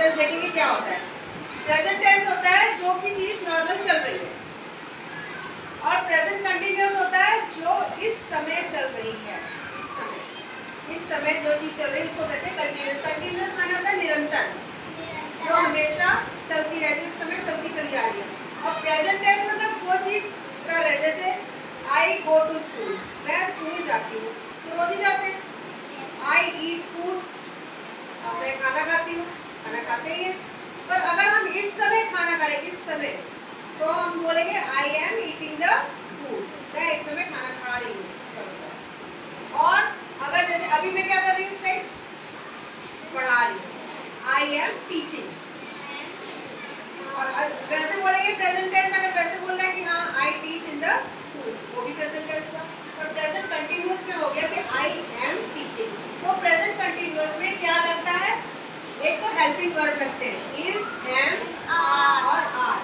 Tense देखेंगे क्या होता है। प्रेजेंट टेंस होता है जो कि चीज नॉर्मल चल रही है, और प्रेजेंट कंटिन्यूअस होता है जो इस समय चल रही है। इस समय जो चीज चल रही है उसको कहते हैं कंटिन्यूअस। कंटिन्यूअस माने होता है निरंतर, जो हमेशा चलती रहती है, इस समय चलती चली जा रही है। और प्रेजेंट टेंस मतलब वो चीज कर रहे, जैसे आई गो टू स्कूल, मैं स्कूल जाती हूँ, तो रोज ही जाते हैं। आई ईट फूड, मैं खाना खाती हूँ, खाना खाते ही है। पर अगर हम इस समय खाना खा रहे हैं, इस समय, तो हम बोलेंगे I am eating the food, मैं इस समय खाना खा रही हूँ, इसका मतलब। और अगर जैसे अभी मैं क्या कर रही हूँ, इस टाइम पढ़ा रही हूँ, आई एम टीचिंग। और वैसे बोलेंगे प्रेजेंट टेंस, अगर वैसे बोल रहे हैं कि हाँ I teach in the school, वो भी प्रेजेंट टेंस का। और प्रेजेंट कंटिन्यूअस में हो गया कि आई एम टीचिंग। तो प्रेजेंट कंटिन्यूअस में क्या लगता है, एक तो हेल्पिंग वर्ब लगते हैं, इज, एम और आर।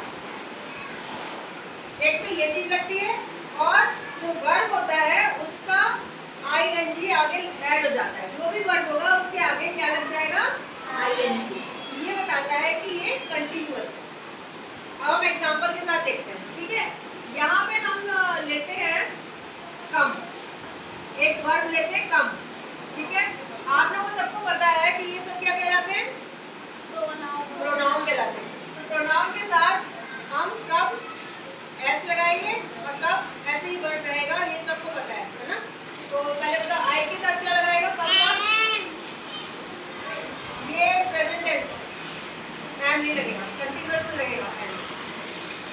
एक तो ये चीज लगती है, और जो वर्ब होता है उसका आईएनजी आगे ऐड हो जाता है। जो भी वर्ब होगा उसके आगे क्या लग जाएगा, आईएनजी। ये बताता है कि ये कंटिन्यूअस है। अब हम एग्जांपल के साथ देखते हैं, ठीक है। यहाँ पे हम लेते हैं कम, एक वर्ब लेते हैं कम, ठीक है। आप लोगों को सबको पता है कि ये सब क्या कहलाते हैं, प्रोनाउन कहलाते हैं। तो प्रोनाउन के साथ हम कब एस लगाएंगे और कब ऐसे ही वर्ड रहेगा, ये सबको पता है ना। तो पहले बताओ आई के साथ क्या लगाएगा, कब का, ये प्रेजेंट टेंस, एम नहीं लगेगा, कंटिन्यूअस में लगेगा एम।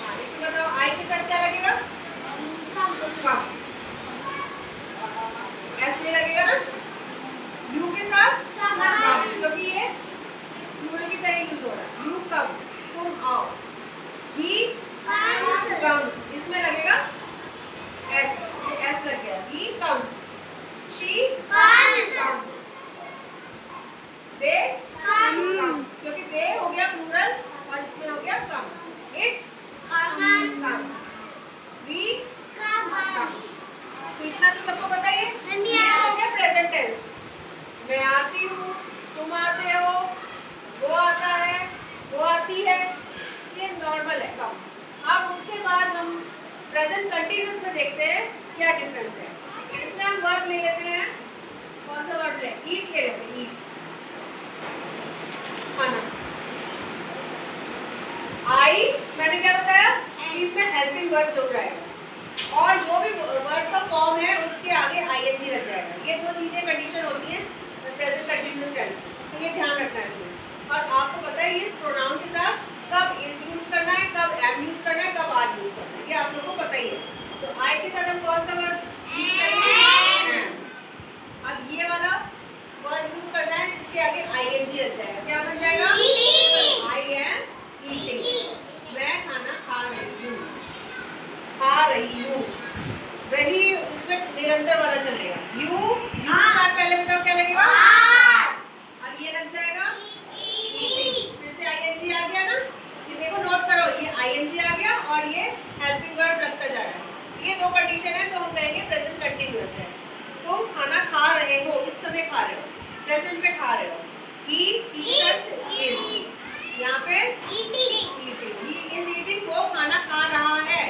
हाँ, इसमें बताओ आई के साथ क्या लगेगा, कम, एस नहीं लगेगा ना। यू के साथ कम, क्योंकि ये प्लूरल की तरह यूज हो रहा है, यू कम, तुम आओ। ही comes, इसमें लगेगा एस, एस लग गया, he comes, she comes, they come, क्योंकि they हो गया प्लूरल और इसमें हो गया कम, it comes, we come। तो इतना तो सबको पता ही है। ये हो गया प्रेजेंट टेंस, मैं आती हूँ, तुम आते हो, वो आता है, वो आती है, ये नॉर्मल है, कम। अब उसके बाद हम प्रेजेंट कंटिन्यूअस में देखते हैं क्या डिफरेंस है। इसमें हम वर्ब ले लेते हैं, कौन सा वर्ब ले, ईट ले लेते हैं, ईट, खाना। आई मैंने क्या बताया कि इसमें हेल्पिंग वर्ब जुड़ जाएगा, और जो भी वर्ब का फॉर्म है उसके आगे आईएनजी लग जाएगा। ये दो चीजें कंडीशन होती हैं प्रेजेंट कंटिन्यूअस टेंस, तो ये ध्यान रखना है तुम्हें। और आपको पता है ये प्रोनाउन के साथ कब इज यूज करना है, कब एम यूज करना है, कब आर यूज करना है, ये आप लोगों को पता ही है। तो आई के साथ हम कौन सा वर्ड यूज करेंगे, अब ये वाला वर्ड यूज करना है जिसके आगे आईएनजी लग जाएगा, क्या बन जाएगा, आई एम ईटिंग, मैं खाना खा रही हूँ, खा रही हूँ। वही उसमें निरंतर वाला चलेगा, यू के साथ पहले बताओ क्या लगेगा, अब ये लग जाएगा ईटिंग, फिर से आईएनजी आ गया ना। ये देखो नोट करो, ये आईएनजी आ गया और ये हेल्पिंग वर्ब लगता जा रहा है। ये दो कंडीशन है, तो हम कहेंगे प्रेजेंट कंटिन्यूअस है। तुम खाना खा रहे हो, इस समय खा रहे हो, प्रेजेंट में खा रहे हो। ही इज, यहाँ पे ईटिंग, ही इज ईटिंग, वो खाना खा रहा है।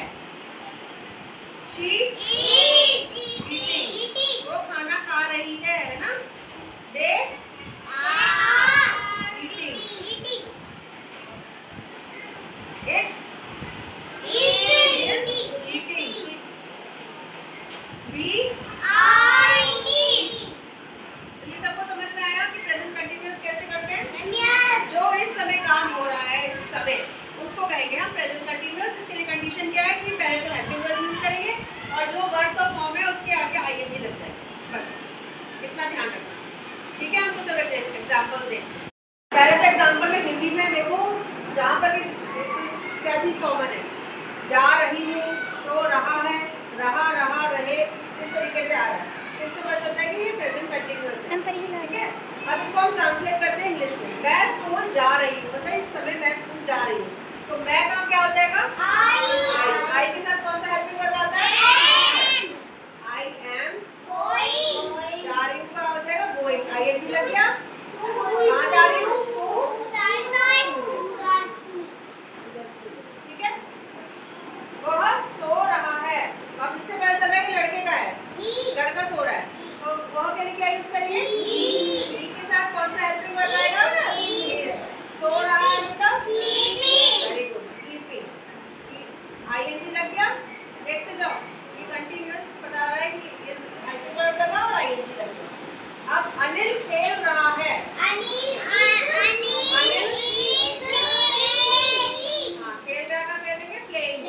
शी इज ईटिंग, वो खाना खा रही है ना। दे एग्जांपल्स देखते हैं। पहले तो एग्जांपल में हिंदी में देखो, जहाँ पर भी क्या चीज़ कॉमन है, जा रही हूँ, सो रहा है, रहा रहे, इस तरीके से आ रहा है। इससे पता चलता है कि ये प्रेजेंट कंटिन्यूअस है, ठीक है। अब इसको हम ट्रांसलेट करते हैं इंग्लिश में। मैं स्कूल जा रही हूँ, मतलब इस समय मैं स्कूल जा रही हूँ, तो मैं का क्या हो जाएगा, आई के साथ कौन सा हेल्पिंग वर्ब आता है, आई एम गोइंग, जा रही हूँ का हो जाएगा गोइंग, आईएनजी लग गया। कहाँ जा रही हूँ, अनिल खेल रहा है। अनिल हाँ, खेल रहा का कह देंगे प्लेइंग।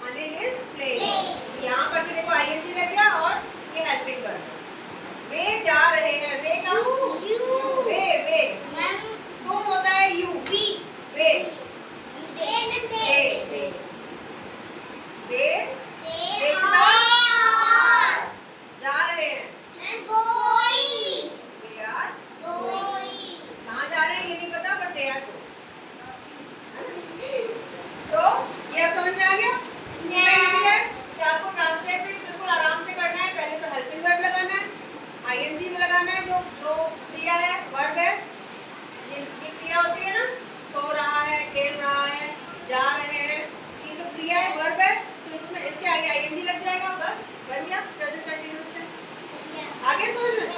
Anil is playing. यहाँ पर भी देखो आईएनजी लग गया और ये हेल्पिंग वर्ब। वे जा रहे हैं। वे का वे तुम होता है यू। वे वे जा रहे हैं। They are कहाँ जा रहे हैं ये नहीं पता, पर they are going। तो ये अब समझ में आ गया? कितना easy है कि आपको ट्रांसलेट भी बिल्कुल आराम से करना है। पहले तो हेल्पिंग वर्ब लगाना है, आईएनजी में लगाना है, जो क्रिया है, वर्ब है। ये क्रिया होती है ना, सो रहा है, खेल रहा है, जा रहे हैं, ये सब क्रिया है, वर्ब है। तो इसमें इसके आगे आईएनजी लग जाएगा, बस बन गया प्रेजेंट कंटीन्यूअस टेंस। आगे समझ में?